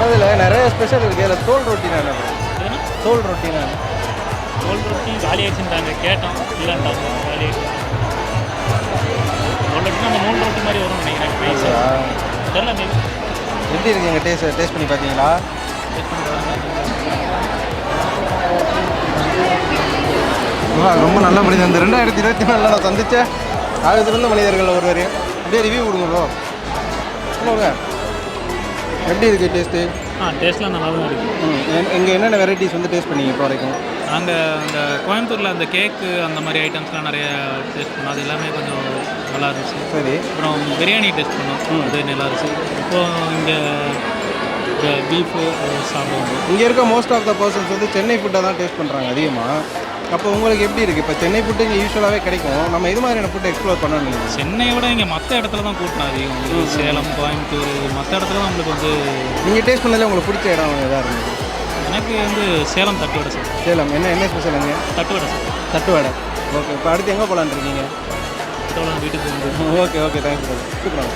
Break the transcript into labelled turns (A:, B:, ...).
A: அதில் நிறைய ஸ்பெஷல் இருக்குது. அதில் தோல் ரொட்டி தானே? தோல் ரொட்டி தானே?
B: தோல் ரொட்டி காலி ஆயிடுச்சுட்டாங்க, கேட்டோம் இல்லைன்ட்டாங்க, காலி ஆயிடுச்சு. தோல் ரொட்டி அந்த 3 ரொட்டி மாதிரி வரும்னு நினைக்கிறேன். ப்ரைஸ் தெரியல. மேபி
A: எப்படி இருக்குங்க? டேஸ்ட் பண்ணி பார்த்தீங்களா? ரொம்ப நல்ல மனிதன். இந்த 2024 நான் சந்தித்த ஆகத்திலிருந்த மனிதர்கள் ஒருவர். அப்படியே ரிவ்யூ கொடுங்க ப்ரோ. சொல்லுங்க, எப்படி இருக்குது டேஸ்ட்டு?
B: டேஸ்ட்லாம் நல்லாவும் இருக்குது.
A: இங்கே என்னென்ன வெரைட்டிஸ் வந்து டேஸ்ட் பண்ணீங்க இப்போ வரைக்கும்?
B: நாங்கள் அந்த கோயம்புத்தூரில் அந்த கேக்கு அந்த மாதிரி ஐட்டம்ஸ்லாம் நிறைய டேஸ்ட் பண்ணோம். அது எல்லாமே கொஞ்சம் நல்லா இருந்துச்சு.
A: சரி.
B: அப்புறம் பிரியாணி டேஸ்ட் பண்ணோம், அது நல்லா இருந்துச்சு. இப்போது இங்கே பீஃபு சாப்பிடுவோம்.
A: இங்கே இருக்க மோஸ்ட் ஆஃப் த பர்சன்ஸ் வந்து சென்னை ஃபுட்டை தான் டேஸ்ட் பண்ணுறாங்க அதிகமாக. அப்போ உங்களுக்கு எப்படி இருக்குது? இப்போ சென்னை ஃபுட்டு இங்கே யூஸ்வலாகவே கிடைக்கும். நம்ம இது மாதிரியான ஃபுட்டை எக்ஸ்ப்ளோர் பண்ணணும்.
B: சென்னையை விட இங்கே மற்ற இடத்துல தான் கூட்டம் அதிகம். சேலம், கோயம்புத்தூர் மற்ற இடத்துல தான் நம்மளுக்கு வந்து.
A: நீங்கள் டேஸ்ட் பண்ணதில் உங்களுக்கு பிடிச்ச இடம் எதாக இருந்தது?
B: எனக்கு வந்து சேலம் தட்டுவடை சார்.
A: சேலம் என்ன ஸ்பெஷலுங்க?
B: தட்டுவடை சார்.
A: தட்டுவடை. ஓகே. இப்போ அடுத்து எங்கே போகலான்னு இருக்கீங்க?
B: வீட்டுக்கு வந்து.
A: Okay thanks. சூப்பராக.